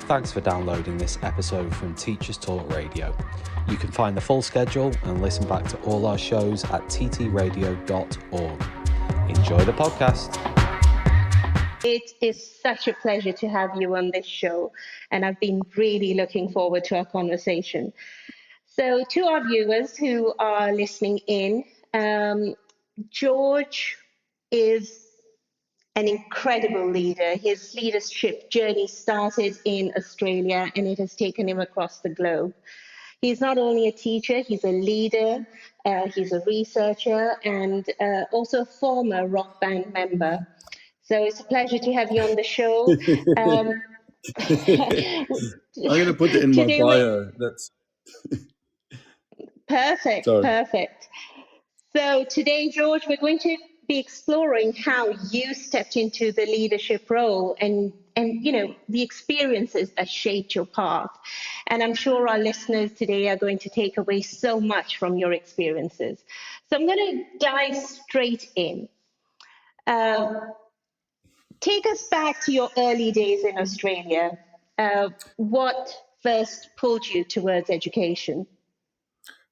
Thanks for downloading this episode from Teachers Talk Radio. You can find the full schedule and listen back to all our shows at ttradio.org. Enjoy the podcast. It is such a pleasure to have you on this show, and I've been really looking forward to our conversation. So to our viewers who are listening in, George is an incredible leader. His leadership journey started in Australia and it has taken him across the globe. He's not only a teacher, he's a leader, he's a researcher, and also a former rock band member. So it's a pleasure to have you on the show. I'm going to put it in my bio. That's perfect, Sorry. Perfect. So today, George, we're going to be exploring how you stepped into the leadership role and you know the experiences that shaped your path. And I'm sure our listeners today are going to take away so much from your experiences. So I'm going to dive straight in. Take us back to your early days in Australia. What first pulled you towards education?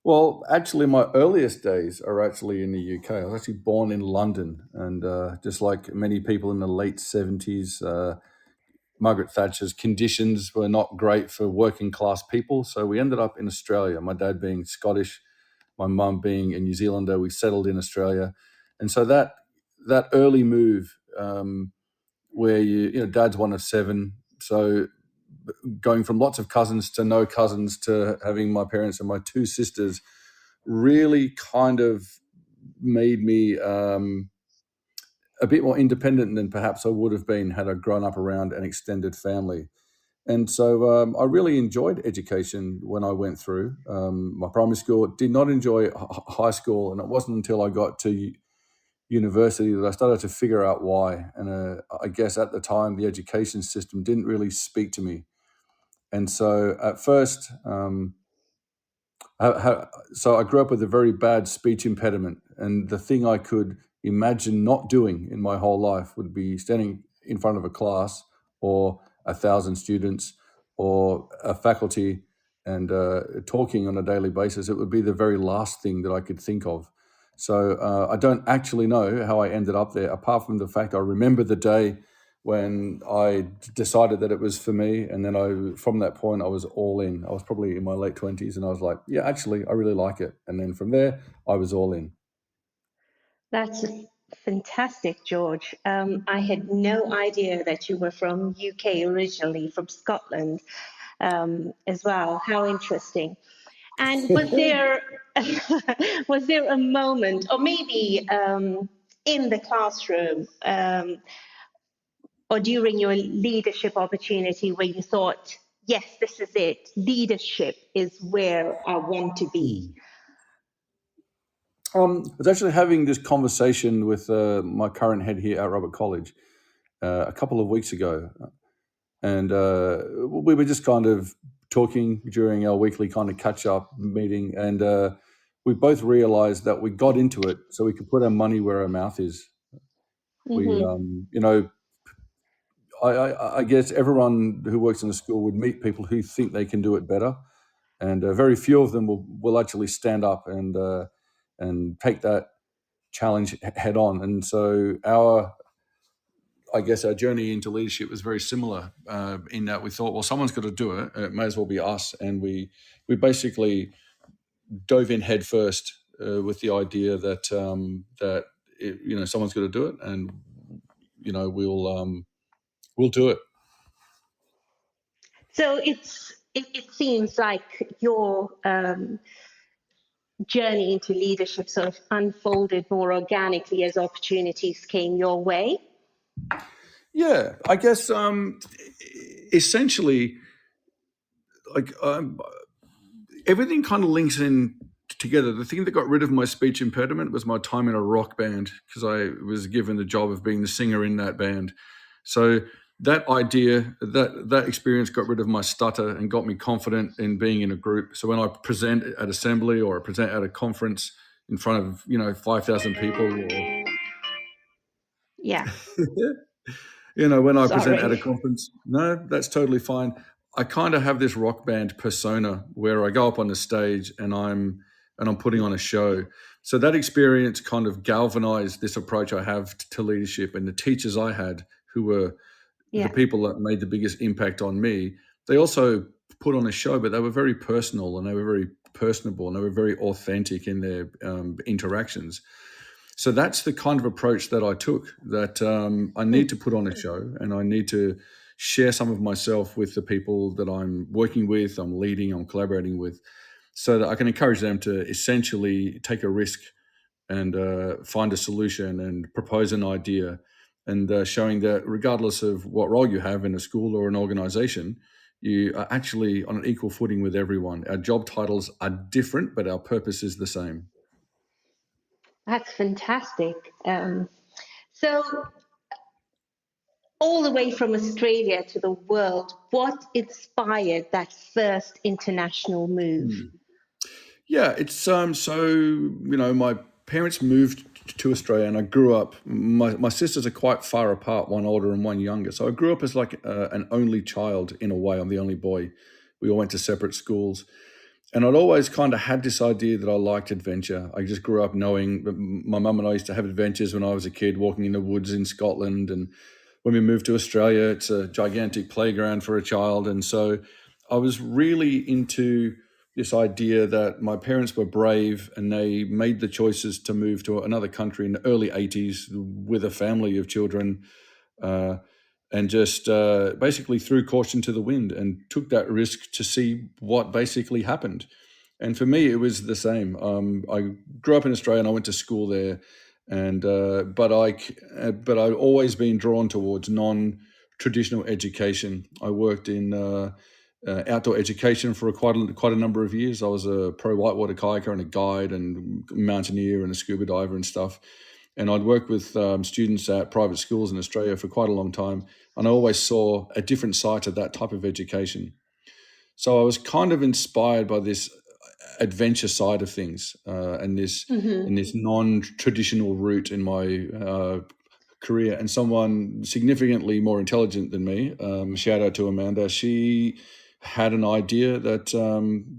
Well, actually, my earliest days are actually in the UK. I was actually born in London, and just like many people in the late 70s, Margaret Thatcher's conditions were not great for working class people. So we ended up in Australia, my dad being Scottish, my mum being a New Zealander. We settled in Australia. And so that early move where dad's one of seven. So going from lots of cousins to no cousins to having my parents and my two sisters really kind of made me a bit more independent than perhaps I would have been had I grown up around an extended family. And so I really enjoyed education when I went through my primary school. Did not enjoy high school, and it wasn't until I got to university that I started to figure out why. And I guess at the time, the education system didn't really speak to me. And so at first, so I grew up with a very bad speech impediment. And the thing I could imagine not doing in my whole life would be standing in front of a class or 1,000 students or a faculty and talking on a daily basis. It would be the very last thing that I could think of. So I don't actually know how I ended up there, apart from the fact I remember the day when I decided that it was for me. And then from that point, I was all in. I was probably in my late 20s and I was like, yeah, actually, I really like it. And then from there, I was all in. That's fantastic, George. I had no idea that you were from UK originally, from Scotland as well. How interesting. And was there a moment, or maybe in the classroom, or during your leadership opportunity where you thought, yes, this is it, leadership is where I want to be? I was actually having this conversation with my current head here at Robert College a couple of weeks ago. And we were just kind of talking during our weekly kind of catch-up meeting. And we both realized that we got into it so we could put our money where our mouth is. Mm-hmm. I guess everyone who works in the school would meet people who think they can do it better. And very few of them will actually stand up and take that challenge head on. And so our journey into leadership was very similar in that we thought, well, someone's got to do it. It may as well be us. And we basically dove in head first with the idea that someone's got to do it, and we'll do it. So it seems like your journey into leadership sort of unfolded more organically as opportunities came your way. Yeah, I guess essentially, like everything kind of links in together. The thing that got rid of my speech impediment was my time in a rock band, because I was given the job of being the singer in that band. So that idea, that experience got rid of my stutter and got me confident in being in a group. So when I present at assembly or I present at a conference in front of 5,000 people, Yeah. when I present at a conference, no, that's totally fine. I kind of have this rock band persona where I go up on the stage and I'm putting on a show. So that experience kind of galvanized this approach I have to leadership, and the teachers I had who were the Yeah. people that made the biggest impact on me. They also put on a show, but they were very personal and they were very personable and they were very authentic in their interactions. So that's the kind of approach that I took, that I need to put on a show and I need to share some of myself with the people that I'm working with, I'm leading, I'm collaborating with, so that I can encourage them to essentially take a risk and find a solution and propose an idea, and showing that regardless of what role you have in a school or an organization, you are actually on an equal footing with everyone. Our job titles are different, but our purpose is the same. That's fantastic. So, all the way from Australia to the world, what inspired that first international move? Yeah, it's so my parents moved to Australia, and I grew up. My sisters are quite far apart, one older and one younger. So I grew up as like an only child in a way. I'm the only boy. We all went to separate schools. And I'd always kind of had this idea that I liked adventure. I just grew up knowing that my mum and I used to have adventures when I was a kid, walking in the woods in Scotland. And when we moved to Australia, it's a gigantic playground for a child. And so I was really into this idea that my parents were brave and they made the choices to move to another country in the early 80s with a family of children. And just basically threw caution to the wind and took that risk to see what basically happened. And for me, it was the same. I grew up in Australia and I went to school there, and but I'd always been drawn towards non-traditional education. I worked in outdoor education for quite a number of years. I was a pro whitewater kayaker and a guide and mountaineer and a scuba diver and stuff. And I'd worked with students at private schools in Australia for quite a long time. And I always saw a different side to that type of education. So I was kind of inspired by this adventure side of things, and this non-traditional route in my career. And someone significantly more intelligent than me, shout out to Amanda, she had an idea that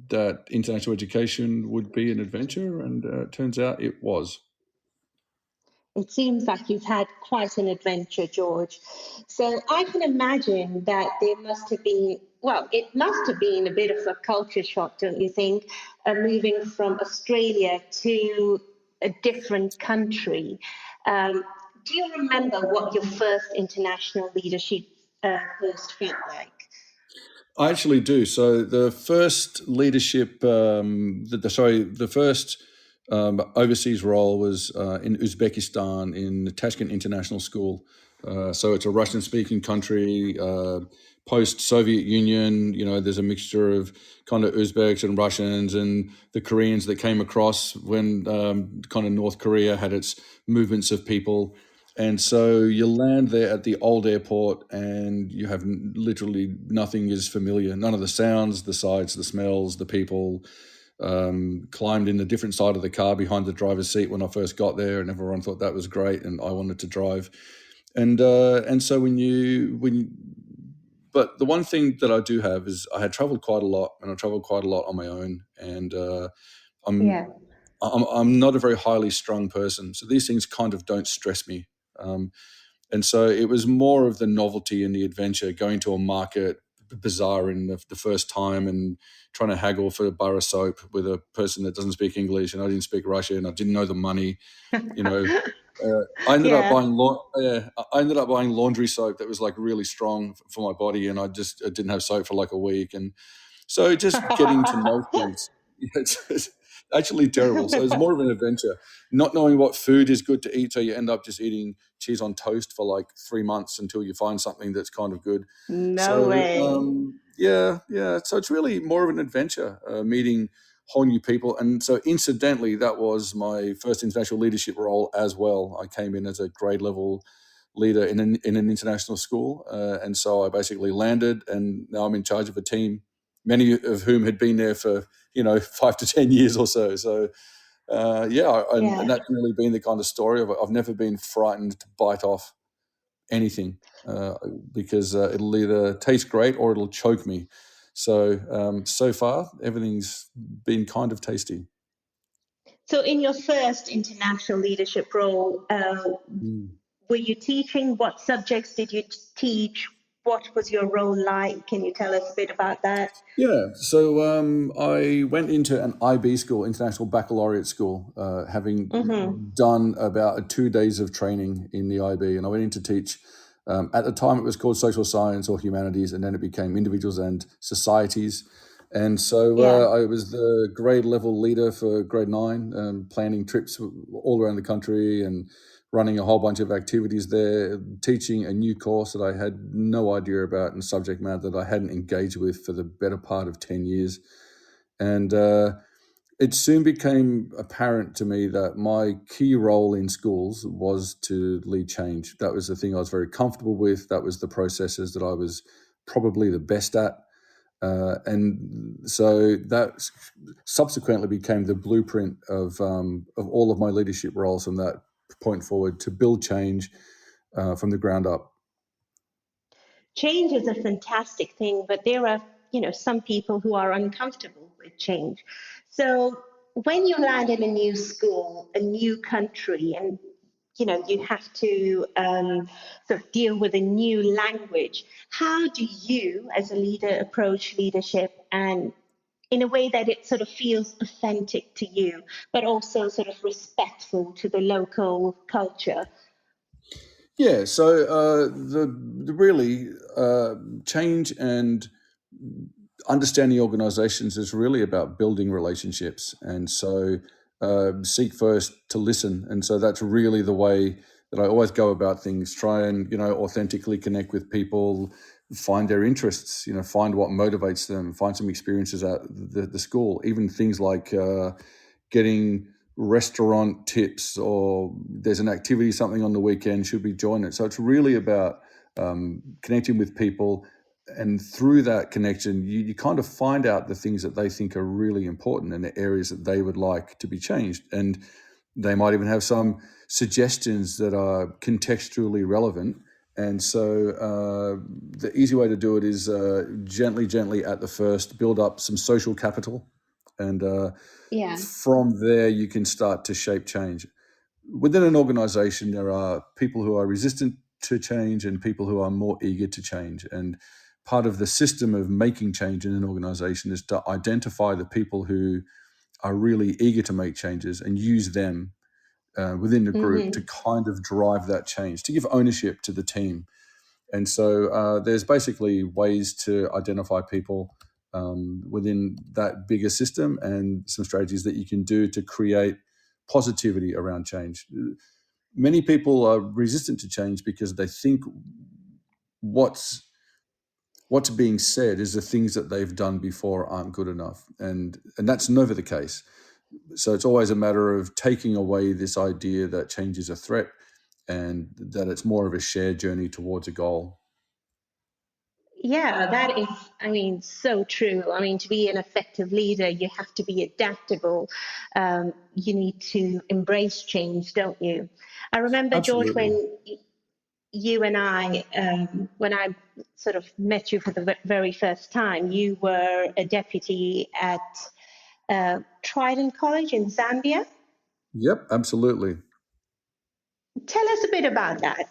that international education would be an adventure, and it turns out it was. It seems like you've had quite an adventure, George. So I can imagine that there must have been, well, it must have been a bit of a culture shock, don't you think, moving from Australia to a different country. Do you remember what your first international leadership post felt like? I actually do. So the first leadership, the first overseas role was in Uzbekistan in Tashkent International School. So it's a Russian-speaking country, post-Soviet Union. You know, there's a mixture of kind of Uzbeks and Russians and the Koreans that came across when kind of North Korea had its movements of people. And so you land there at the old airport and you have literally nothing is familiar. None of the sounds, the sights, the smells, the people. Climbed in a different side of the car behind the driver's seat when I first got there, and everyone thought that was great and I wanted to drive. And so but the one thing that I do have is I had traveled quite a lot, and I traveled quite a lot on my own. And I'm not a very highly strung person, so these things kind of don't stress me. And so it was more of the novelty and the adventure, going to a market bazaar in the first time and trying to haggle for a bar of soap with a person that doesn't speak English, and I didn't speak Russian, I didn't know the money. You know, I ended up buying laundry soap that was like really strong for my body, and I didn't have soap for like a week. And so just getting to know things, it's actually terrible. So it's more of an adventure, not knowing what food is good to eat. So you end up just eating cheese on toast for like 3 months until you find something that's kind of good. No way. Yeah. So it's really more of an adventure, meeting whole new people. And so incidentally, that was my first international leadership role as well. I came in as a grade level leader in an international school. And so I basically landed, and now I'm in charge of a team, many of whom had been there for, 5 to 10 years or so. So, and that's really been the kind of story of it. I've never been frightened to bite off. anything because it'll either taste great or it'll choke me. So so far, everything's been kind of tasty. So, in your first international leadership role, were you teaching? What subjects did you teach? What was your role like? Can you tell us a bit about that? Yeah, so I went into an IB school, International Baccalaureate School, having done about 2 days of training in the IB, and I went in to teach. At the time, it was called social science or humanities, and then it became individuals and societies. And so Yeah. I was the grade level leader for grade 9, planning trips all around the country and running a whole bunch of activities there, teaching a new course that I had no idea about and subject matter that I hadn't engaged with for the better part of 10 years. And it soon became apparent to me that my key role in schools was to lead change. That was the thing I was very comfortable with. That was the processes that I was probably the best at. And so that subsequently became the blueprint of all of my leadership roles from that point forward, to build change from the ground up. Change is a fantastic thing, but there are, some people who are uncomfortable with change. So when you land in a new school, a new country, and you have to sort of deal with a new language, how do you, as a leader, approach leadership and in a way that it sort of feels authentic to you, but also sort of respectful to the local culture? Yeah, so the really change and understanding organizations is really about building relationships. And so seek first to listen. And so that's really the way that I always go about things. Try and, authentically connect with people, find their interests, find what motivates them, find some experiences at the school, even things like getting restaurant tips, or there's an activity, something on the weekend, should we join it? So it's really about connecting with people. And through that connection, you kind of find out the things that they think are really important and the areas that they would like to be changed. And they might even have some suggestions that are contextually relevant. And so the easy way to do it is gently at the first, build up some social capital. And Yeah. from there, you can start to shape change. Within an organization, there are people who are resistant to change and people who are more eager to change. And part of the system of making change in an organization is to identify the people who are really eager to make changes and use them within the group to kind of drive that change, to give ownership to the team. And so there's basically ways to identify people within that bigger system, and some strategies that you can do to create positivity around change. Many people are resistant to change because they think what's being said is the things that they've done before aren't good enough. And that's never the case. So it's always a matter of taking away this idea that change is a threat and that it's more of a shared journey towards a goal. Yeah, that is, so true. To be an effective leader, you have to be adaptable. You need to embrace change, don't you? I remember, George, Absolutely. when you and I, when I sort of met you for the very first time, you were a deputy at Trident College in Zambia. Yep, absolutely. Tell us a bit about that.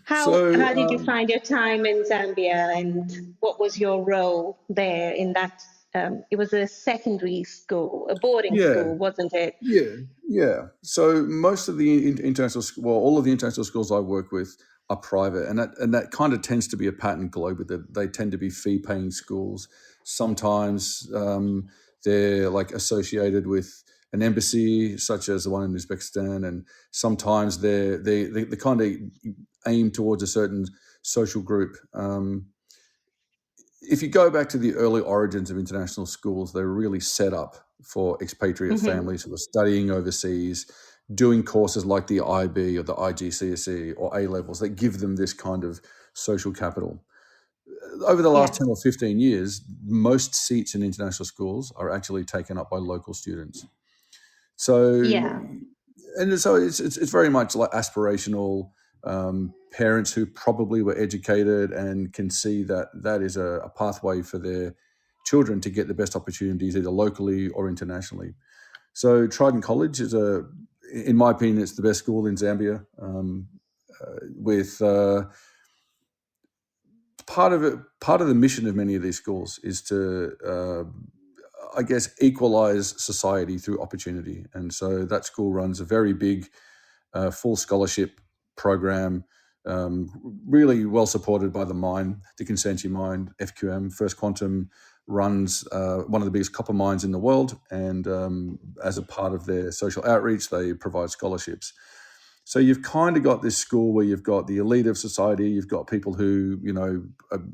How So did you find your time in Zambia, and what was your role there in that? It was a secondary school, a boarding yeah, school, wasn't it? yeah. So most of the international, well, all of the international schools I work with are private, and that kind of tends to be a pattern globally. That they tend to be fee-paying schools. Sometimes they're like associated with an embassy, such as the one in Uzbekistan, and sometimes they kind of aim towards a certain social group. If you go back to the early origins of international schools, they were really set up for expatriate families who were studying overseas, doing courses like the IB or the IGCSE or A levels that give them this kind of social capital. Over the last Yeah. 10 or 15 years, most seats in international schools are actually taken up by local students. So, Yeah. and so it's very much like aspirational. parents who probably were educated and can see that that is a pathway for their children to get the best opportunities either locally or internationally. So Trident College is in my opinion, it's the best school in Zambia. With part of the mission of many of these schools is to, I guess, equalize society through opportunity. And so that school runs a very big full scholarship program, really well supported by the mine, the Kansanshi mine, FQM, First Quantum, runs one of the biggest copper mines in the world. And as a part of their social outreach, they provide scholarships. So you've kind of got this school where you've got the elite of society, you've got people who,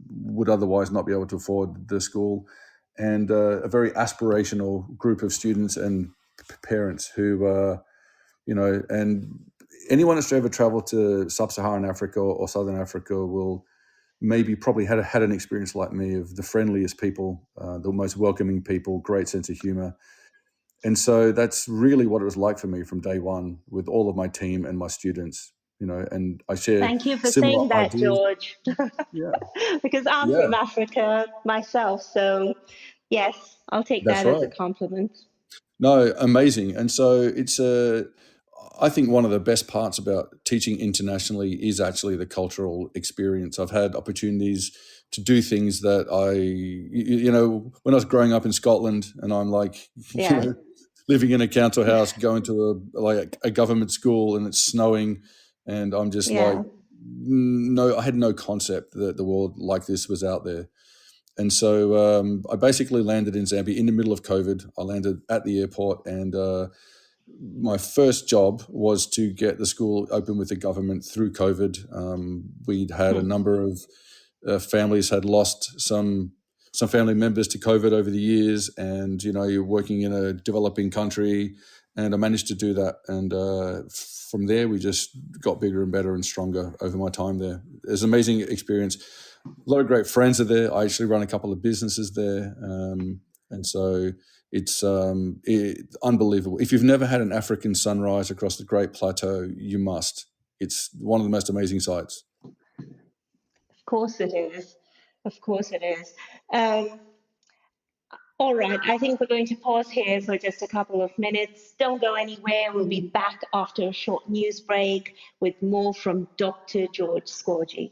would otherwise not be able to afford the school, and a very aspirational group of students and parents who, and anyone that's ever traveled to sub-Saharan Africa or Southern Africa will probably had an experience like me of the friendliest people, the most welcoming people, great sense of humor. And so that's really what it was like for me from day one with all of my team and my students, and I share Thank you for similar saying that, ideas. George. Yeah. Because I'm from Africa myself. So yes, I'll take That's that as a right. compliment. No, amazing. And so I think one of the best parts about teaching internationally is actually the cultural experience. I've had opportunities to do things that when I was growing up in Scotland and I'm like, living in a council house, going to a government school and it's snowing and I'm just like, no, I had no concept that the world like this was out there. And so I basically landed in Zambia in the middle of COVID. I landed at the airport and my first job was to get the school open with the government through COVID. We'd had a number of families had lost some family members to COVID over the years, and you're working in a developing country, and I managed to do that. And from there, we just got bigger and better and stronger over my time there. It was an amazing experience. A lot of great friends are there. I actually run a couple of businesses there, and so it's unbelievable. If you've never had an African sunrise across the Great Plateau, you must. It's one of the most amazing sights. Of course it is. Of course it is. All right, I think we're going to pause here for just a couple of minutes. Don't go anywhere. We'll be back after a short news break with more from Dr. George Scorgi.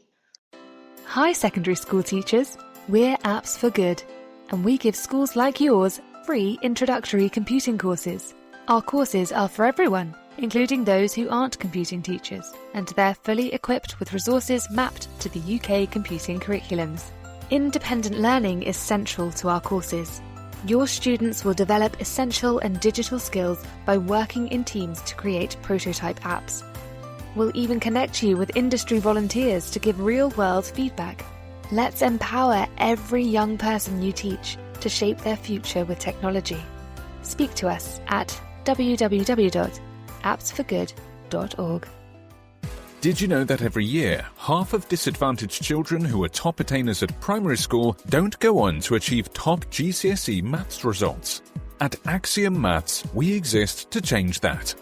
Hi, secondary school teachers. We're Apps for Good, and we give schools like yours free introductory computing courses. Our courses are for everyone, including those who aren't computing teachers, and they're fully equipped with resources mapped to the UK computing curriculums. Independent learning is central to our courses. Your students will develop essential and digital skills by working in teams to create prototype apps. We'll even connect you with industry volunteers to give real-world feedback. Let's empower every young person you teach to shape their future with technology. Speak to us at www.appsforgood.org. Did you know that every year, half of disadvantaged children who are top attainers at primary school don't go on to achieve top GCSE maths results? At Axiom Maths, we exist to change that.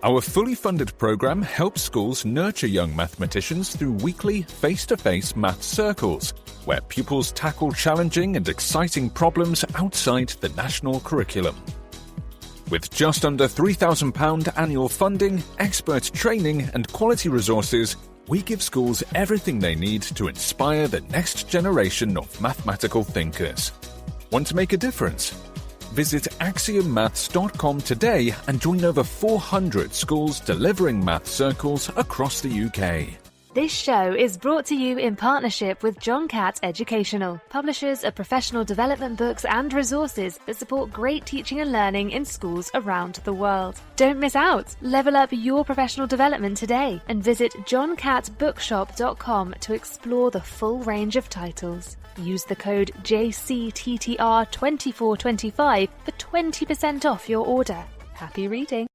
Our fully funded program helps schools nurture young mathematicians through weekly face-to-face maths circles, where pupils tackle challenging and exciting problems outside the national curriculum. With just under £3,000 annual funding, expert training and quality resources, we give schools everything they need to inspire the next generation of mathematical thinkers. Want to make a difference? Visit axiommaths.com today and join over 400 schools delivering math circles across the UK. This show is brought to you in partnership with John Catt Educational, publishers of professional development books and resources that support great teaching and learning in schools around the world. Don't miss out. Level up your professional development today and visit johncattbookshop.com to explore the full range of titles. Use the code JCTTR2425 for 20% off your order. Happy reading.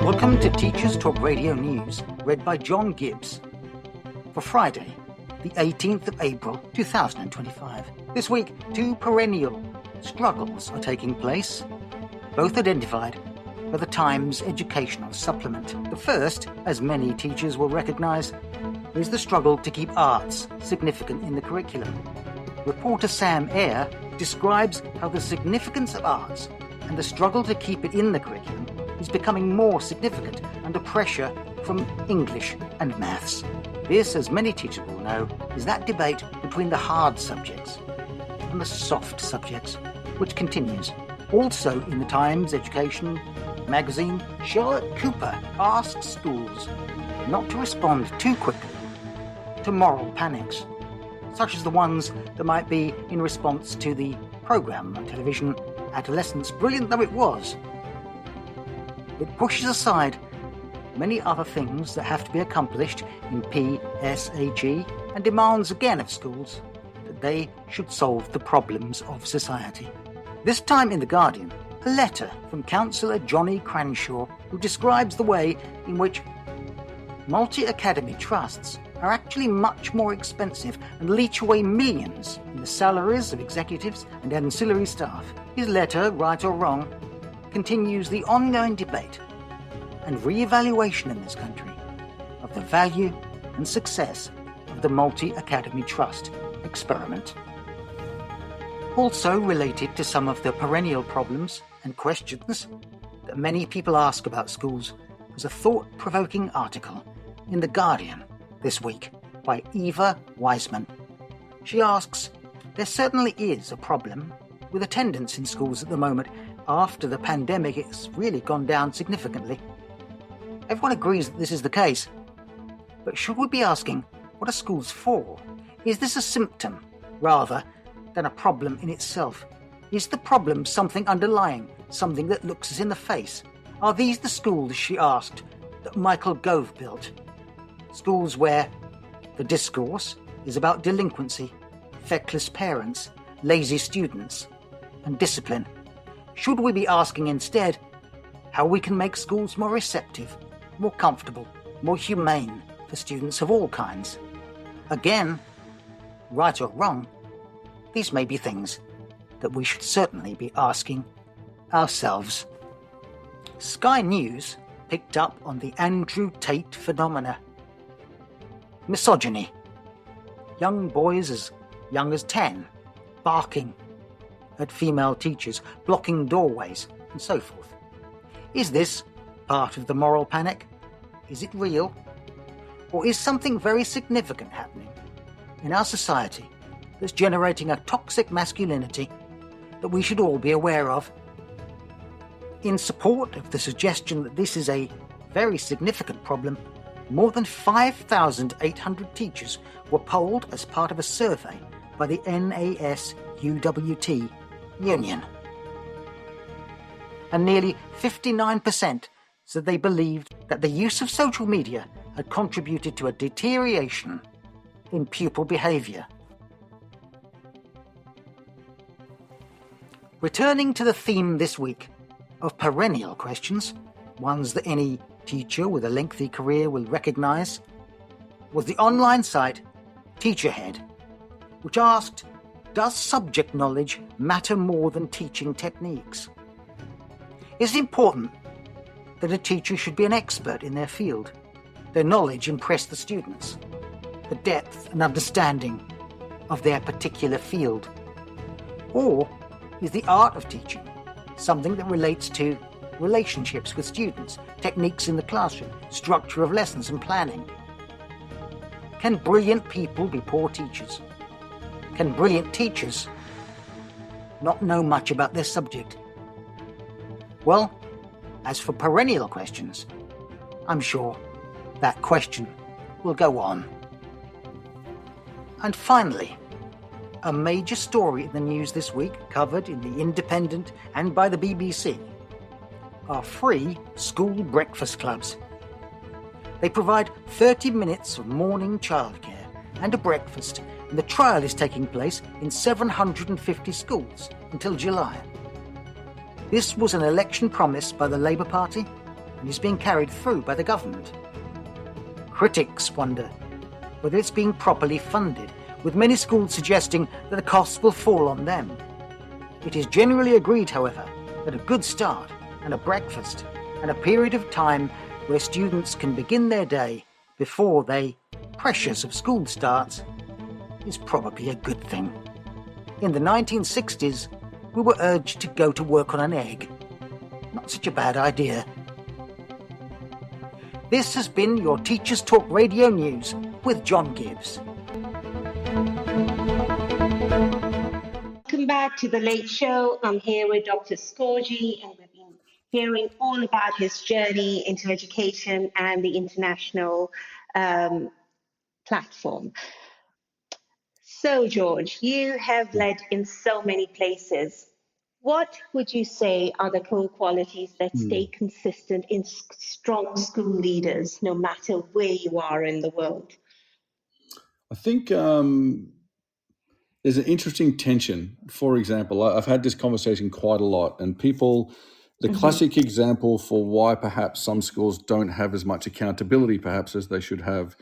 Welcome to Teachers Talk Radio News, read by John Gibbs. For Friday, the 18th of April, 2025. This week, two perennial struggles are taking place, both identified for the Times educational supplement. The first, as many teachers will recognise, is the struggle to keep arts significant in the curriculum. Reporter Sam Eyre describes how the significance of arts and the struggle to keep it in the curriculum is becoming more significant under pressure from English and maths. This, as many teachers will know, is that debate between the hard subjects and the soft subjects, which continues. Also in the Times Education magazine, Charlotte Cooper asks schools not to respond too quickly to moral panics, such as the ones that might be in response to the programme on television Adolescence, brilliant though it was. It pushes aside many other things that have to be accomplished in PSHE and demands again of schools that they should solve the problems of society. This time in The Guardian, a letter from Councillor Johnny Cranshaw, who describes the way in which multi-academy trusts are actually much more expensive and leech away millions in the salaries of executives and ancillary staff. His letter, right or wrong, continues the ongoing debate and re-evaluation in this country of the value and success of the multi-academy trust experiment. Also related to some of the perennial problems and questions that many people ask about schools was a thought-provoking article in The Guardian this week by Eva Wiseman. She asks, there certainly is a problem with attendance in schools at the moment. After the pandemic, it's really gone down significantly. Everyone agrees that this is the case. But should we be asking, what are schools for? Is this a symptom rather than a problem in itself? Is the problem something underlying, something that looks us in the face? Are these the schools, she asked, that Michael Gove built? Schools where the discourse is about delinquency, feckless parents, lazy students, and discipline. Should we be asking instead how we can make schools more receptive, more comfortable, more humane for students of all kinds? Again, right or wrong, these may be things that we should certainly be asking ourselves. Sky News picked up on the Andrew Tate phenomena. Misogyny. Young boys as young as 10 barking at female teachers, blocking doorways, and so forth. Is this part of the moral panic? Is it real? Or is something very significant happening in our society that's generating a toxic masculinity that we should all be aware of? In support of the suggestion that this is a very significant problem, more than 5,800 teachers were polled as part of a survey by the NASUWT union. And nearly 59% said they believed that the use of social media had contributed to a deterioration in pupil behaviour. Returning to the theme this week of perennial questions, ones that any teacher with a lengthy career will recognise, was the online site Teacherhead, which asked, does subject knowledge matter more than teaching techniques? Is it important that a teacher should be an expert in their field? Their knowledge impress the students, the depth and understanding of their particular field? Or is the art of teaching something that relates to relationships with students, techniques in the classroom, structure of lessons and planning? Can brilliant people be poor teachers? Can brilliant teachers not know much about their subject? Well, as for perennial questions, I'm sure that question will go on. And finally, a major story in the news this week, covered in The Independent and by the BBC, are free school breakfast clubs. They provide 30 minutes of morning childcare and a breakfast, and the trial is taking place in 750 schools until July. This was an election promise by the Labour Party and is being carried through by the government. Critics wonder whether it's being properly funded, with many schools suggesting that the costs will fall on them. It is generally agreed, however, that a good start and a breakfast and a period of time where students can begin their day before the pressures of school starts is probably a good thing. In the 1960s, we were urged to go to work on an egg. Not such a bad idea. This has been your Teachers Talk Radio News with John Gibbs. Welcome back to The Late Show. I'm here with Dr. Scorgi, and we've been hearing all about his journey into education and the international platform. So, George, you have led in so many places. What would you say are the core qualities that stay consistent in strong school leaders, no matter where you are in the world? I think there's an interesting tension. For example, I've had this conversation quite a lot, and people, the classic example for why perhaps some schools don't have as much accountability perhaps as they should have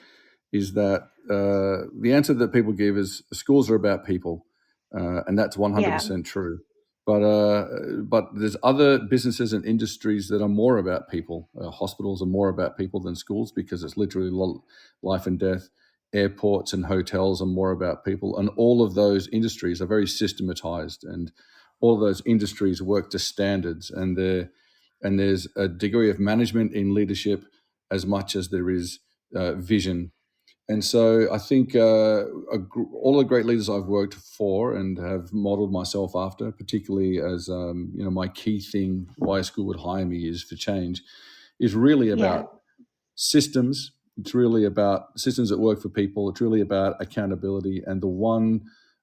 is that the answer that people give is schools are about people, and that's 100% true. But there's other businesses and industries that are more about people. Hospitals are more about people than schools because it's literally life and death. Airports and hotels are more about people, and all of those industries are very systematized, and all of those industries work to standards, and there's a degree of management in leadership as much as there is vision. And so I think all the great leaders I've worked for and have modeled myself after, particularly as my key thing why a school would hire me is for change, is really about systems. It's really about systems that work for people. It's really about accountability. And the one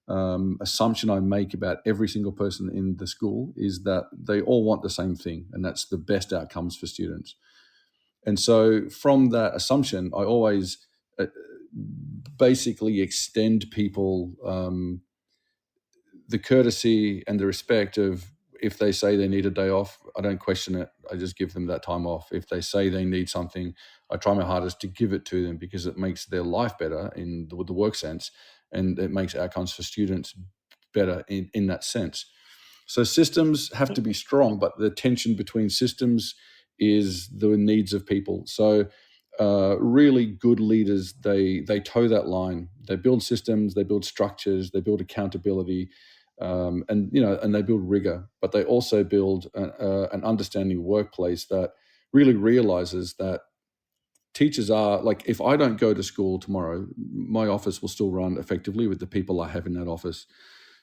assumption I make about every single person in the school is that they all want the same thing, and that's the best outcomes for students. And so from that assumption, I always basically extend people the courtesy and the respect of, if they say they need a day off, I don't question it. I just give them that time off. If they say they need something, I try my hardest to give it to them because it makes their life better with the work sense, and it makes outcomes for students better in that sense. So systems have to be strong, but the tension between systems is the needs of people. So really good leaders, they toe that line. They build systems, they build structures, they build accountability, and they build rigor. But they also build an understanding workplace that really realizes that teachers are like, if I don't go to school tomorrow, my office will still run effectively with the people I have in that office.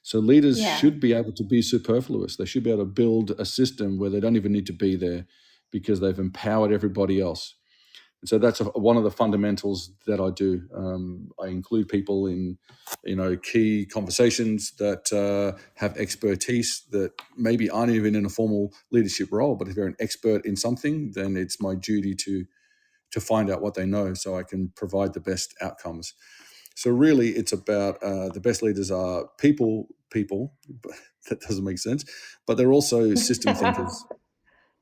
So leaders should be able to be superfluous. They should be able to build a system where they don't even need to be there because they've empowered everybody else. And so that's one of the fundamentals that I do. I include people in, key conversations that have expertise that maybe aren't even in a formal leadership role. But if they're an expert in something, then it's my duty to find out what they know so I can provide the best outcomes. So really, it's about the best leaders are people. That doesn't make sense, but they're also system thinkers.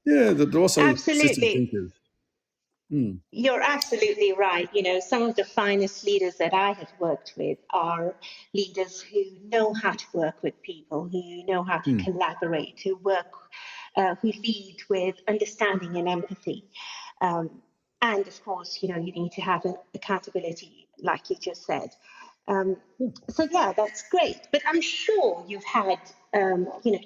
Yeah, they're also system Absolutely. thinkers. You're absolutely right. Some of the finest leaders that I have worked with are leaders who know how to work with people, who know how to collaborate, who lead with understanding and empathy. And of course, you need to have accountability, like you just said. So yeah, that's great. But I'm sure you've had,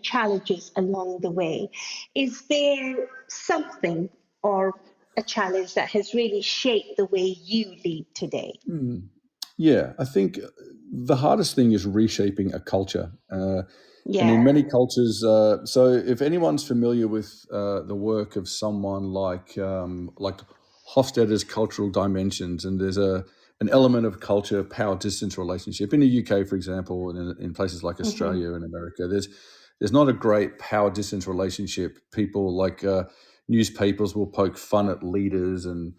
challenges along the way. Is there something or a challenge that has really shaped the way you lead today? Yeah, I think the hardest thing is reshaping a culture. And in Yeah. many cultures, so if anyone's familiar with the work of someone like Hofstadter's Cultural Dimensions, and there's an element of culture power distance relationship in the UK, for example, and in places like Australia and America, there's not a great power distance relationship. People like newspapers will poke fun at leaders, and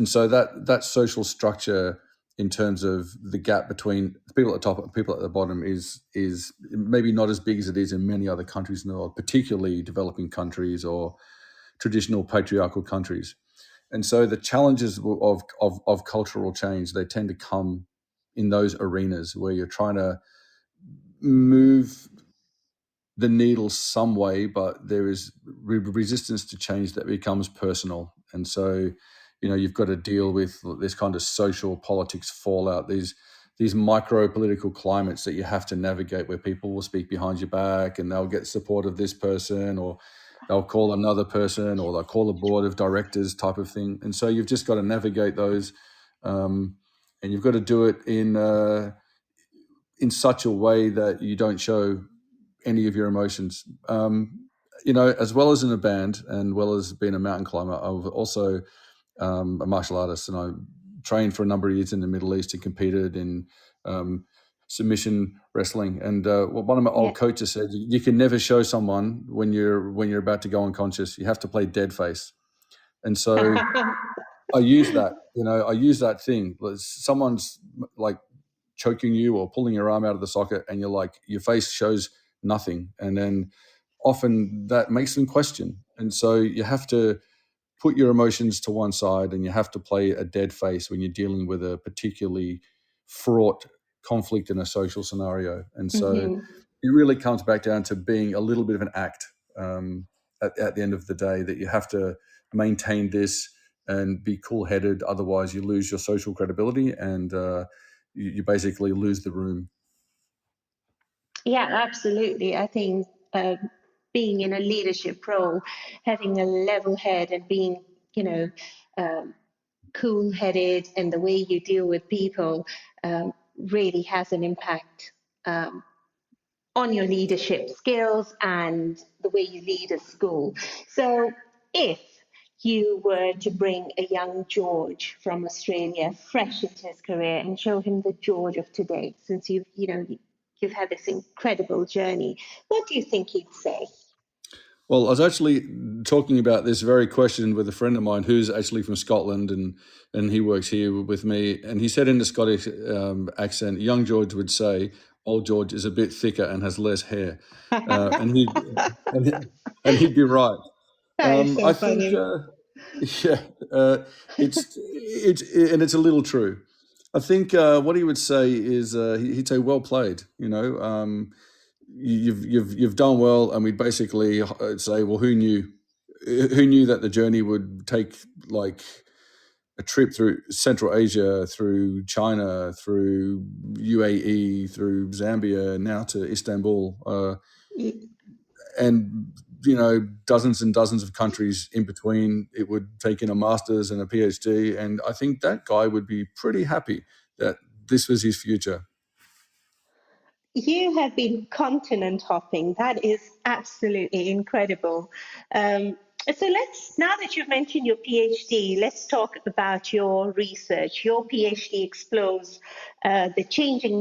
so that social structure in terms of the gap between people at the top and people at the bottom is maybe not as big as it is in many other countries in the world, particularly developing countries or traditional patriarchal countries. And so the challenges of cultural change, they tend to come in those arenas where you're trying to move the needle some way, but there is resistance to change that becomes personal. And so, you've got to deal with this kind of social politics fallout, these micro political climates that you have to navigate, where people will speak behind your back and they'll get support of this person, or they'll call another person, or they'll call a board of directors type of thing. And so you've just got to navigate those, and you've got to do it in such a way that you don't show any of your emotions. As well as in a band and well as being a mountain climber, I was also a martial artist, and I trained for a number of years in the Middle East and competed in submission wrestling. And what one of my old coaches said, you can never show someone when you're about to go unconscious. You have to play dead face. And so I use that. I use that thing. Someone's like choking you or pulling your arm out of the socket, and your face shows nothing, and then often that makes them question. And so you have to put your emotions to one side, and you have to play a dead face when you're dealing with a particularly fraught conflict in a social scenario. And so it really comes back down to being a little bit of an act at the end of the day, that you have to maintain this and be cool-headed. Otherwise you lose your social credibility, and you basically lose the room. Yeah, absolutely. I think being in a leadership role, having a level head and being, cool-headed, and the way you deal with people really has an impact on your leadership skills and the way you lead a school. So if you were to bring a young George from Australia fresh into his career and show him the George of today, since you've had this incredible journey, what do you think he'd say? Well, I was actually talking about this very question with a friend of mine who's actually from Scotland, and he works here with me. And he said in the Scottish accent, young George would say, old George is a bit thicker and has less hair. And he'd be right. That is so I funny. think, it's a little true. I think what he would say is he'd say, "Well played." You've done well, and we basically say, "Well, who knew that the journey would take like a trip through Central Asia, through China, through UAE, through Zambia, now to Istanbul, and dozens and dozens of countries in between. It would take in a master's and a PhD, and I think that guy would be pretty happy that this was his future." You have been continent hopping. That is absolutely incredible. So now that you've mentioned your PhD, let's talk about your research. Your PhD explores the changing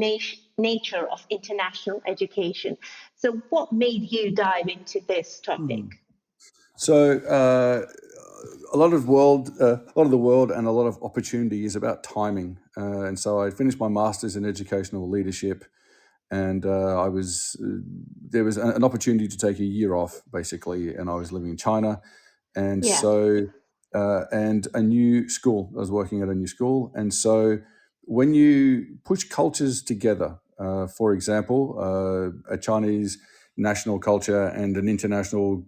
nature of international education. So what made you dive into this topic? So a lot of the world and a lot of opportunity is about timing. And so I finished my master's in educational leadership, and there was an opportunity to take a year off, basically, and I was living in China. And so, and a new school, I was working at a new school. And so when you push cultures together, for example, a Chinese national culture and an international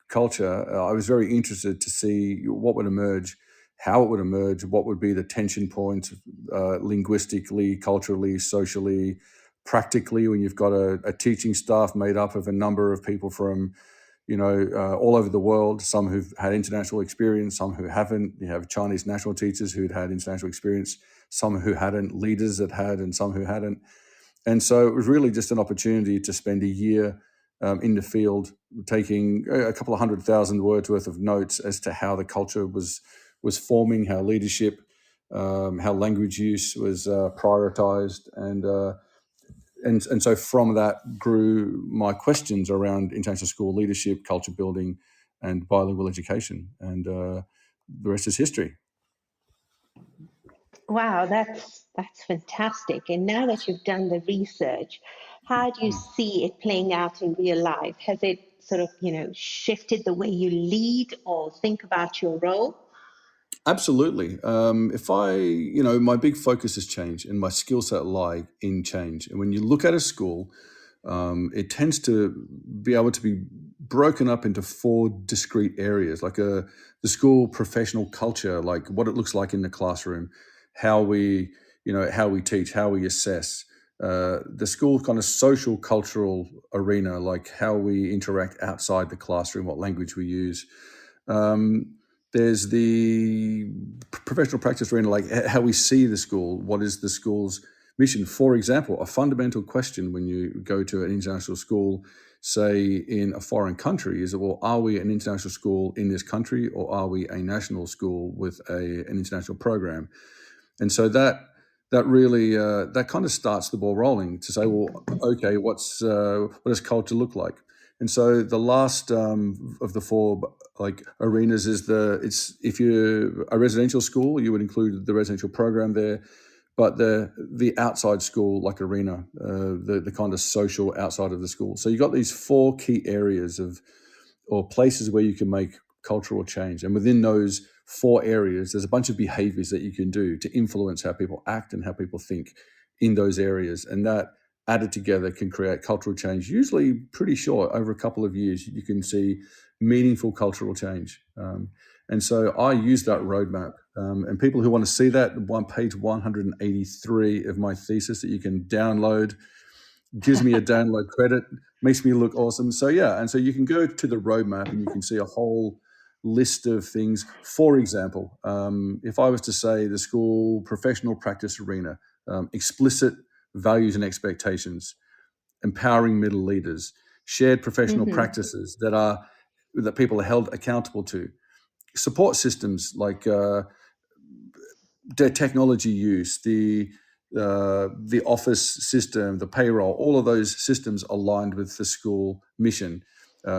culture, I was very interested to see what would emerge, how it would emerge, what would be the tension points linguistically, culturally, socially, practically, when you've got a teaching staff made up of a number of people from all over the world, some who've had international experience, some who haven't. You have Chinese national teachers who'd had international experience, some who hadn't, leaders that had, and some who hadn't. And so it was really just an opportunity to spend a year in the field, taking a couple of 100,000 words worth of notes as to how the culture was forming, how leadership, how language use was prioritized, and so from that grew my questions around international school leadership, culture building, and bilingual education. And the rest is history. Wow, that's fantastic. And now that you've done the research, how do you see it playing out in real life? Has it sort of, shifted the way you lead or think about your role? Absolutely. If my big focus has changed and my skill set lie in change. And when you look at a school, it tends to be able to be broken up into 4 discrete areas, like the school professional culture, like what it looks like in the classroom, how we teach, how we assess, the school kind of social cultural arena, like how we interact outside the classroom, what language we use. There's the professional practice arena, like how we see the school, what is the school's mission. For example, a fundamental question when you go to an international school, say in a foreign country, is, well, are we an international school in this country, or are we a national school with an international program? And so that really that kind of starts the ball rolling to say, well, okay, what does culture look like? And so the last of the 4 like arenas is if you're a residential school, you would include the residential program there, but the outside school like arena, the kind of social outside of the school. So you've got these 4 key areas or places where you can make cultural change, and within those 4 areas, there's a bunch of behaviors that you can do to influence how people act and how people think in those areas, and that added together can create cultural change, usually pretty short, over a couple of years. You can see meaningful cultural change. And so I use that roadmap. And people who want to see that, page 183 of my thesis that you can download, gives me a download credit, makes me look awesome. So yeah, and so you can go to the roadmap and you can see a whole list of things. For example, if I was to say the school professional practice arena, explicit values and expectations, empowering middle leaders, shared professional practices that people are held accountable to, support systems like their technology use, the office system, the payroll, all of those systems aligned with the school mission,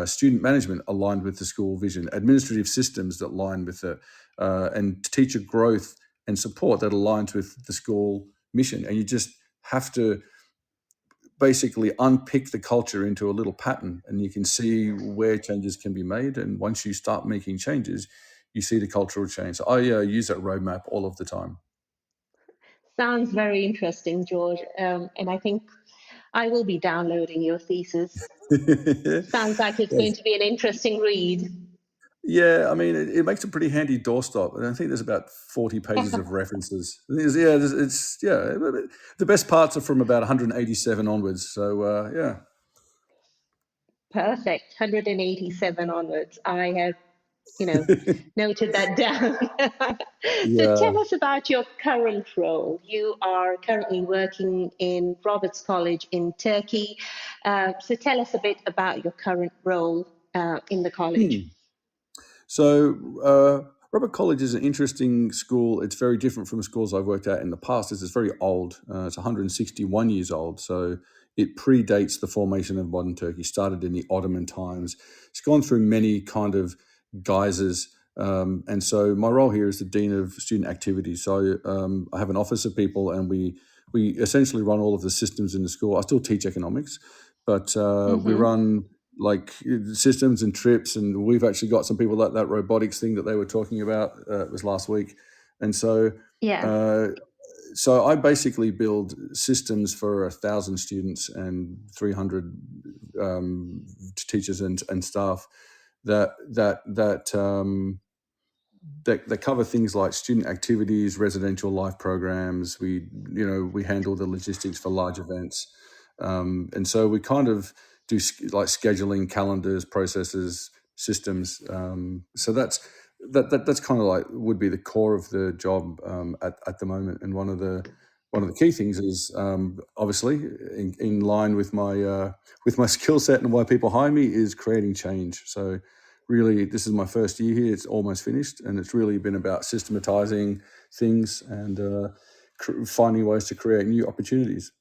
student management aligned with the school vision, administrative systems that align with it, and teacher growth and support that aligns with the school mission. And you just have to basically unpick the culture into a little pattern, and you can see where changes can be made. And once you start making changes, you see the cultural change. So I use that roadmap all of the time. Sounds very interesting, George. And I think I will be downloading your thesis. Sounds like it's going to be an interesting read. Yeah, I mean, it makes a pretty handy doorstop. And I think there's about 40 pages of references. The best parts are from about 187 onwards. So, yeah. Perfect. 187 onwards. I have, noted that down. So tell us about your current role. You are currently working in Roberts College in Turkey. So tell us a bit about your current role in the college. So Robert College is an interesting school. It's very different from schools I've worked at in the past. It's very old. It's 161 years old. So it predates the formation of modern Turkey, started in the Ottoman times. It's gone through many kind of guises. And so my role here is the Dean of Student Activities. So I have an office of people, and we essentially run all of the systems in the school. I still teach economics, but we run like systems and trips, and we've actually got some people like that robotics thing that they were talking about. It was last week. And so so I basically build systems for 1,000 students and 300 teachers and staff that cover things like student activities, residential life programs. We handle the logistics for large events, and so we kind of do like scheduling, calendars, processes, systems. So that's kind of like would be the core of the job at the moment. And one of the key things is obviously in line with my skill set and why people hire me is creating change. So really, this is my first year here. It's almost finished, and it's really been about systematizing things and finding ways to create new opportunities.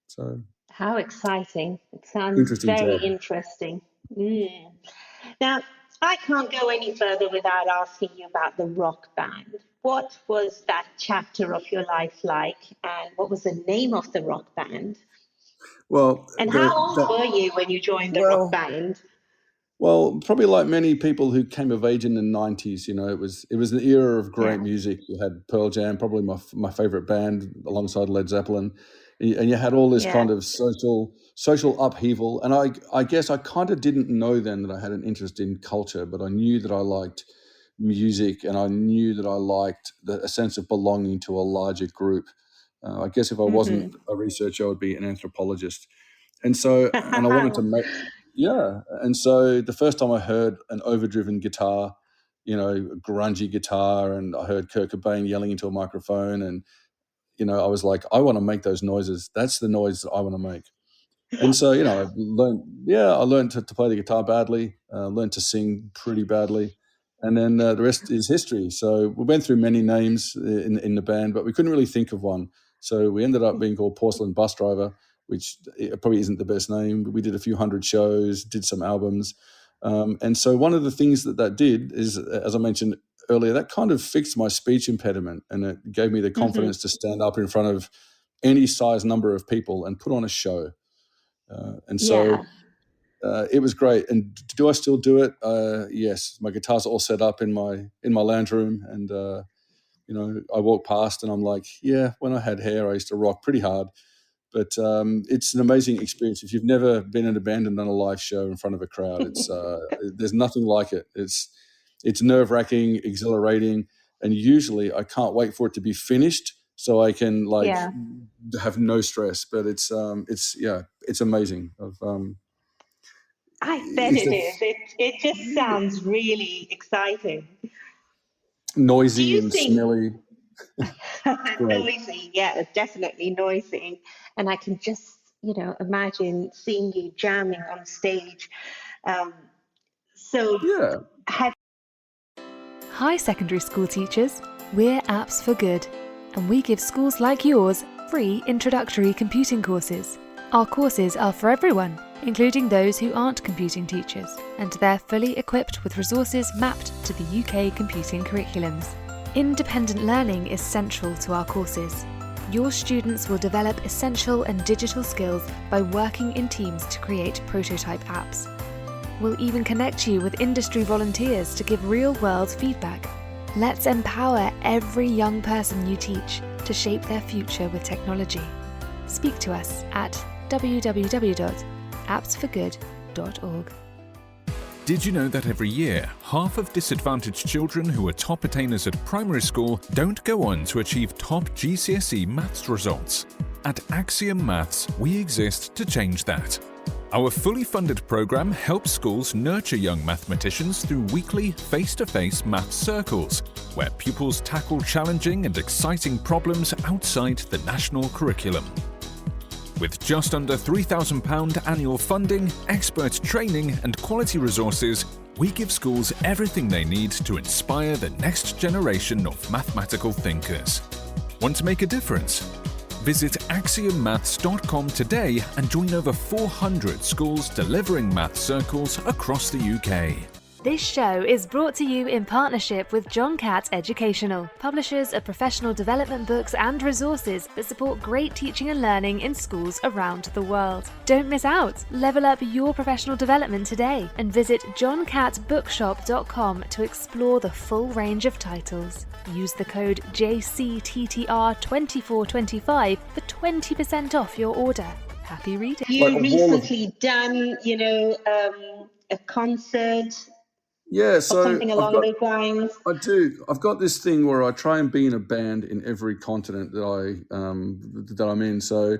So how exciting! It sounds very interesting. Now, I can't go any further without asking you about the rock band. What was that chapter of your life like, and what was the name of the rock band? Well, and how old were you when you joined the rock band? Well, probably like many people who came of age in the 90s, it was an era of great music. You had Pearl Jam, probably my favorite band alongside Led Zeppelin. and you had all this Yeah. kind of social upheaval. And I guess I kind of didn't know then that I had an interest in culture, but I knew that I liked music, and I knew that I liked a sense of belonging to a larger group. I guess if I wasn't a researcher, I would be an anthropologist. And so, and I wanted to make, yeah. And so the first time I heard an overdriven guitar, a grungy guitar, and I heard Kurt Cobain yelling into a microphone, and, I was like, I want to make those noises. That's the noise that I want to make. And so, I learned to play the guitar badly, learned to sing pretty badly. And then the rest is history. So we went through many names in the band, but we couldn't really think of one. So we ended up being called Porcelain Bus Driver, which probably isn't the best name. We did a few hundred shows, did some albums. And so one of the things that did is, as I mentioned earlier, that kind of fixed my speech impediment, and it gave me the confidence to stand up in front of any size number of people and put on a show. And so it was great. And do I still do it? Yes. My guitar's all set up in my lounge room, and I walk past and I'm like, yeah, when I had hair, I used to rock pretty hard. But it's an amazing experience. If you've never been in a band and done a live show in front of a crowd, it's there's nothing like it. It's nerve-wracking, exhilarating, and usually I can't wait for it to be finished so I can have no stress. But it's amazing. I bet it is. It just sounds really exciting. Noisy and smelly. Noisy, yeah, definitely noisy. And I can just, imagine seeing you jamming on stage. Hi, secondary school teachers. We're Apps for Good, and we give schools like yours free introductory computing courses. Our courses are for everyone, including those who aren't computing teachers, and they're fully equipped with resources mapped to the UK computing curriculums. Independent learning is central to our courses. Your students will develop essential and digital skills by working in teams to create prototype apps. We'll even connect you with industry volunteers to give real-world feedback. Let's empower every young person you teach to shape their future with technology. Speak to us at www.appsforgood.org. Did you know that every year, half of disadvantaged children who are top attainers at primary school don't go on to achieve top GCSE maths results? At Axiom Maths, we exist to change that. Our fully funded program helps schools nurture young mathematicians through weekly face-to-face maths circles, where pupils tackle challenging and exciting problems outside the national curriculum. With just under £3,000 annual funding, expert training and quality resources, we give schools everything they need to inspire the next generation of mathematical thinkers. Want to make a difference? Visit axiommaths.com today and join over 400 schools delivering maths circles across the UK. This show is brought to you in partnership with John Catt Educational, publishers of professional development books and resources that support great teaching and learning in schools around the world. Don't miss out. Level up your professional development today and visit johncattbookshop.com to explore the full range of titles. Use the code JCTTR2425 for 20% off your order. Happy reading. You recently done, a concert. Yeah, so something along those lines. I do. I've got this thing where I try and be in a band in every continent that I'm in. So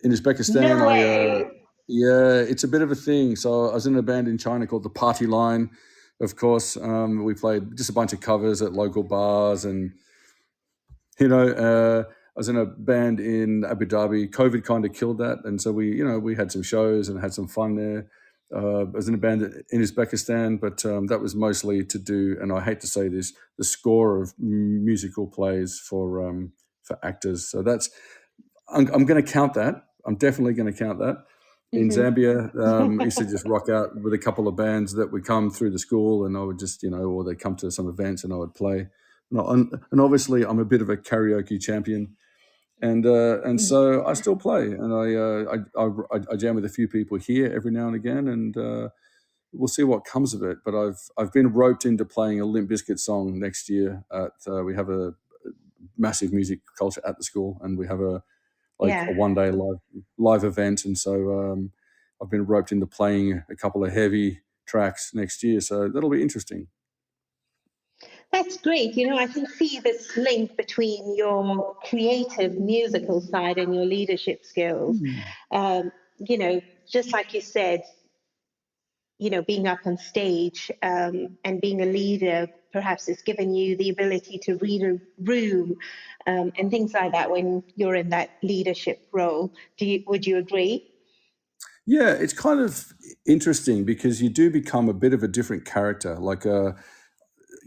in Uzbekistan, No way. It's a bit of a thing. So I was in a band in China called the Party Line. Of course, we played just a bunch of covers at local bars, and I was in a band in Abu Dhabi. COVID kind of killed that, and so we had some shows and had some fun there. I was in a band in Uzbekistan, but that was mostly to do, and I hate to say this, the score of musical plays for actors. So I'm going to count that. I'm definitely going to count that. In Zambia, I used to just rock out with a couple of bands that would come through the school, and I would just, or they'd come to some events and I would play. And obviously, I'm a bit of a karaoke champion. And so I still play, and I jam with a few people here every now and again, and we'll see what comes of it. But I've been roped into playing a Limp Bizkit song next year. We have a massive music culture at the school, and we have a like Yeah. a one-day live event. And so I've been roped into playing a couple of heavy tracks next year. So that'll be interesting. That's great. I can see this link between your creative musical side and your leadership skills. Just like you said, being up on stage and being a leader perhaps has given you the ability to read a room and things like that when you're in that leadership role. Would you agree? Yeah, it's kind of interesting because you do become a bit of a different character. Like, I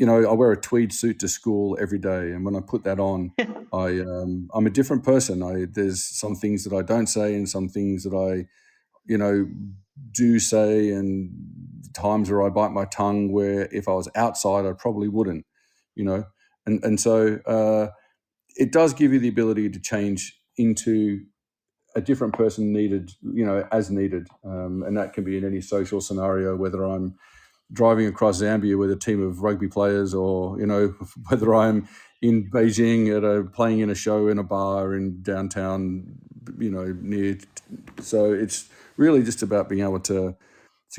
wear a tweed suit to school every day, and when I put that on, I'm a different person. There's some things that I don't say, and some things that I, do say, and times where I bite my tongue. Where if I was outside, I probably wouldn't, and so it does give you the ability to change into a different person needed, as needed. And that can be in any social scenario, whether I'm driving across Zambia with a team of rugby players or, whether I'm in Beijing playing in a show in a bar in downtown, near. So it's really just about being able to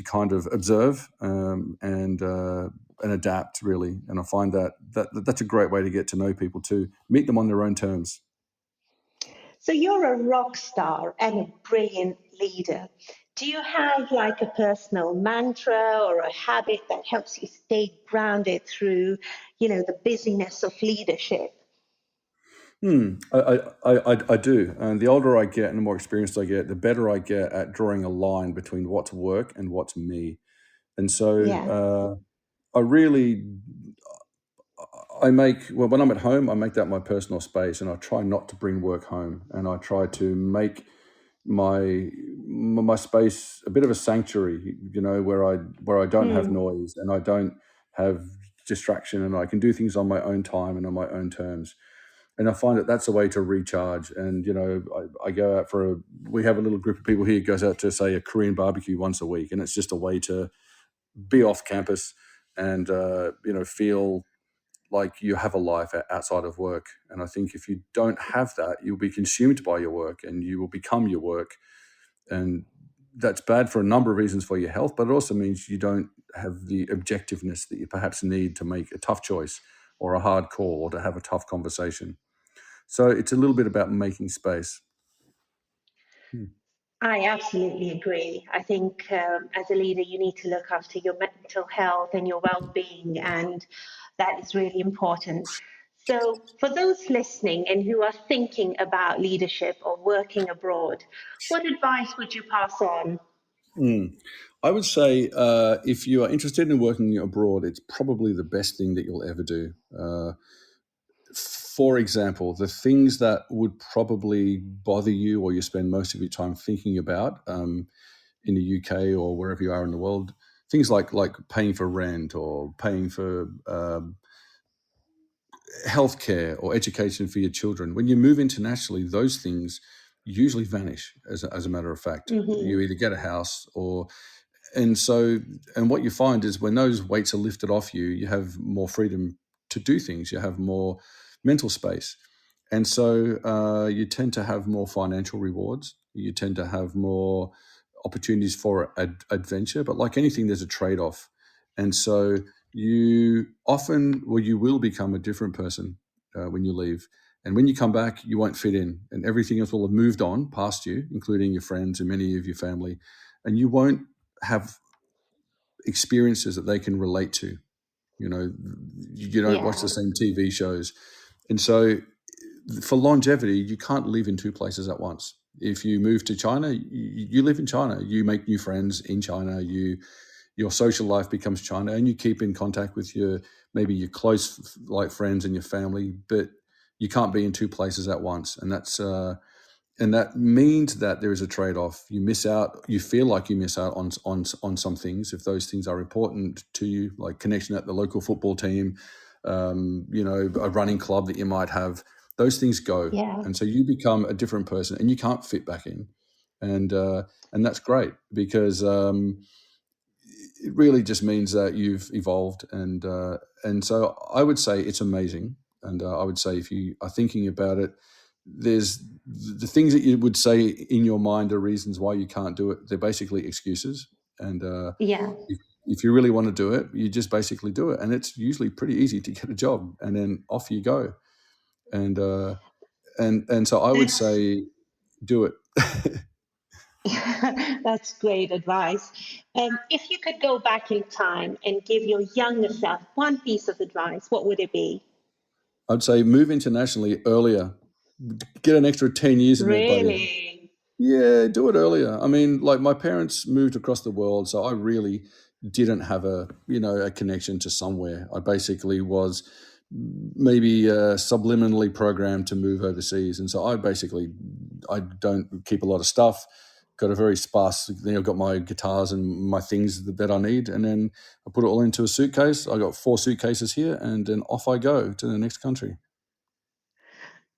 kind of observe and adapt, really. And I find that's a great way to get to know people too, meet them on their own terms. So you're a rock star and a brilliant leader. Do you have like a personal mantra or a habit that helps you stay grounded through, the busyness of leadership? I do. And the older I get and the more experienced I get, the better I get at drawing a line between what's work and what's me. And Yeah. so when I'm at home, I make that my personal space, and I try not to bring work home, and I try to make my space a bit of a sanctuary, where I don't have noise and I don't have distraction, and I can do things on my own time and on my own terms. And I find that that's a way to recharge. And I go out we have a little group of people here who goes out to, say, a Korean barbecue once a week, and it's just a way to be off campus and feel like you have a life outside of work. And I think if you don't have that, you'll be consumed by your work and you will become your work. And that's bad for a number of reasons for your health, but it also means you don't have the objectiveness that you perhaps need to make a tough choice or a hard call or to have a tough conversation. So it's a little bit about making space. I absolutely agree. I think as a leader, you need to look after your mental health and your well-being, and that is really important. So, for those listening and who are thinking about leadership or working abroad, what advice would you pass on? I would say if you are interested in working abroad, it's probably the best thing that you'll ever do. For example, the things that would probably bother you or you spend most of your time thinking about in the UK or wherever you are in the world, things like paying for rent or paying for healthcare or education for your children. When you move internationally, those things usually vanish as a matter of fact. You either get a house and what you find is when those weights are lifted off you, you have more freedom to do things. You have more mental space. And so you tend to have more financial rewards. You tend to have more opportunities for adventure. But like anything, there's a trade-off. And so you will become a different person when you leave. And when you come back, you won't fit in. And everything else will have moved on past you, including your friends and many of your family. And you won't have experiences that they can relate to. You don't watch the same TV shows. And so for longevity, you can't live in two places at once. If you move to China, you live in China. You make new friends in China. Your social life becomes China, and you keep in contact with maybe your close friends and your family, but you can't be in two places at once. And that means that there is a trade-off. You miss out. You feel like you miss out on some things if those things are important to you, like connection at the local football team, a running club that you might have. Those things go, and so you become a different person, and you can't fit back in, and that's great because it really just means that you've evolved, and so I would say it's amazing, and I would say if you are thinking about it, there's the things that you would say in your mind are reasons why you can't do it. They're basically excuses. And Yeah. if you really want to do it, you just basically do it. And it's usually pretty easy to get a job, and then off you go. And so I would That's say do it. that's great advice. If you could go back in time and give your younger self one piece of advice, what would it be? I'd say move internationally earlier. Get an extra 10 years in there, buddy. Really? Yeah, do it earlier. I mean, like my parents moved across the world, so I really didn't have a connection to somewhere. I basically was maybe subliminally programmed to move overseas, and so I don't keep a lot of stuff. Got a very sparse. I've got my guitars and my things that I need, and then I put it all into a suitcase. I got 4 suitcases here, and then off I go to the next country.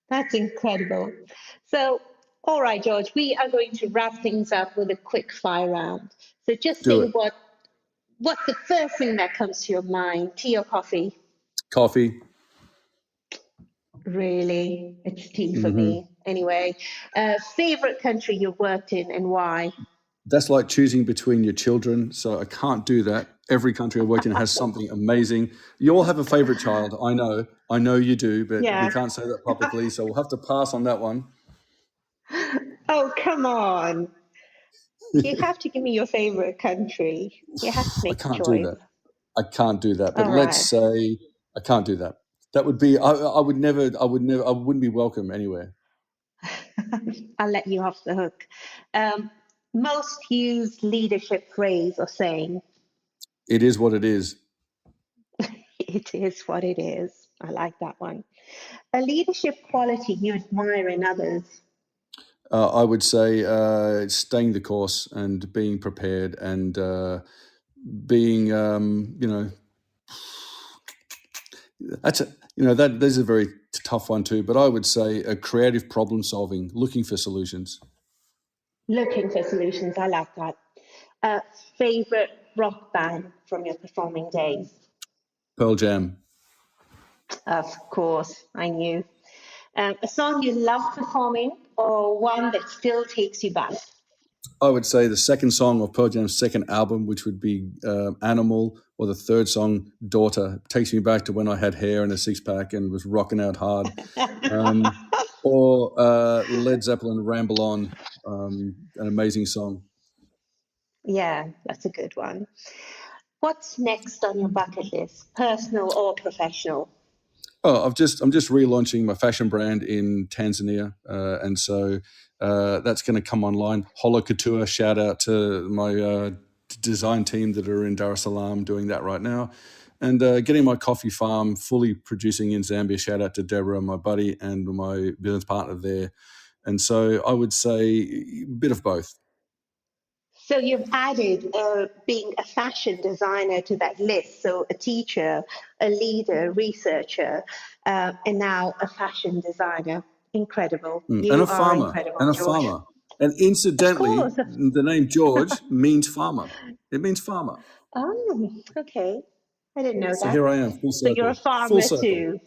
That's incredible. So, all right, George, we are going to wrap things up with a quick fire round. So just Do say it. what's the first thing that comes to your mind? Tea or coffee? Coffee. Really? It's tea for Mm-hmm. me. Anyway, favorite country you've worked in and why? That's like choosing between your children, so I can't do that. Every country I've worked in has something amazing. You all have a favorite child, I know you do, but Yeah. we can't say that publicly, so we'll have to pass on that one. Oh, come on. You have to give me your favorite country. You have to I make a can't do choice. that. I can't do that. But All let's right. say I can't do that. That would be I wouldn't be welcome anywhere. I'll let you off the hook. Most used leadership phrase or saying? It is what it is. It is what it is. I like that one. A leadership quality you admire in others? I would say staying the course and being prepared and being there's a very tough one too, but I would say a creative problem solving, looking for solutions. Looking for solutions. I like that. Favorite rock band from your performing days? Pearl Jam. Of course, I knew. A song you love performing or one that still takes you back? I would say the second song of Pearl Jam's second album, which would be Animal, or the third song, Daughter. It takes me back to when I had hair and a six-pack and was rocking out hard. Or Led Zeppelin, Ramble On, an amazing song. Yeah, that's a good one. What's next on your bucket list, personal or professional? Oh, I'm just relaunching my fashion brand in Tanzania, and so that's going to come online. Holo Couture, shout out to my design team that are in Dar es Salaam doing that right now, and getting my coffee farm fully producing in Zambia. Shout out to Deborah, my buddy, and my business partner there. And so I would say a bit of both. So you've added being a fashion designer to that list. So a teacher, a leader, researcher, and now a fashion designer. Incredible. And You a are farmer. incredible, And a George. farmer. And incidentally, Of course. the name George means farmer. It means farmer. Oh, okay. I didn't know So that. here I am, full So circle. you're a farmer Full circle. too.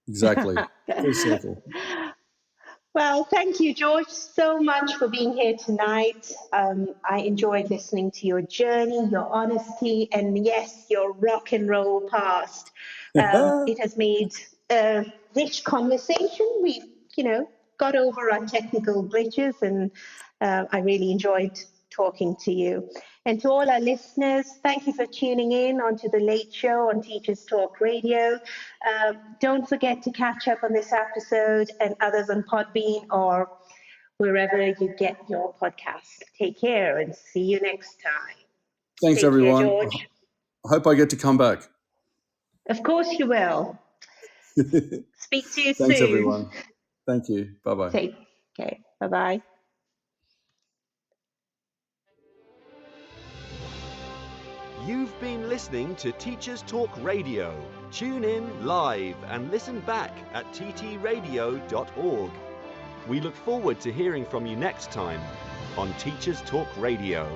Exactly. Full circle. Well, thank you, George, so much for being here tonight. I enjoyed listening to your journey, your honesty, and yes, your rock and roll past. It has made a rich conversation. We've, got over our technical glitches, and I really enjoyed talking to you. And to all our listeners, thank you for tuning in onto The Late Show on Teachers Talk Radio. Don't forget to catch up on this episode and others on Podbean or wherever you get your podcast. Take care and see you next time. Thanks, Take everyone. care, George. I hope I get to come back. Of course you will. Speak to you soon. Thanks, everyone. Thank you. Bye-bye. Take care. Bye-bye. You've been listening to Teachers Talk Radio. Tune in live and listen back at ttradio.org. We look forward to hearing from you next time on Teachers Talk Radio.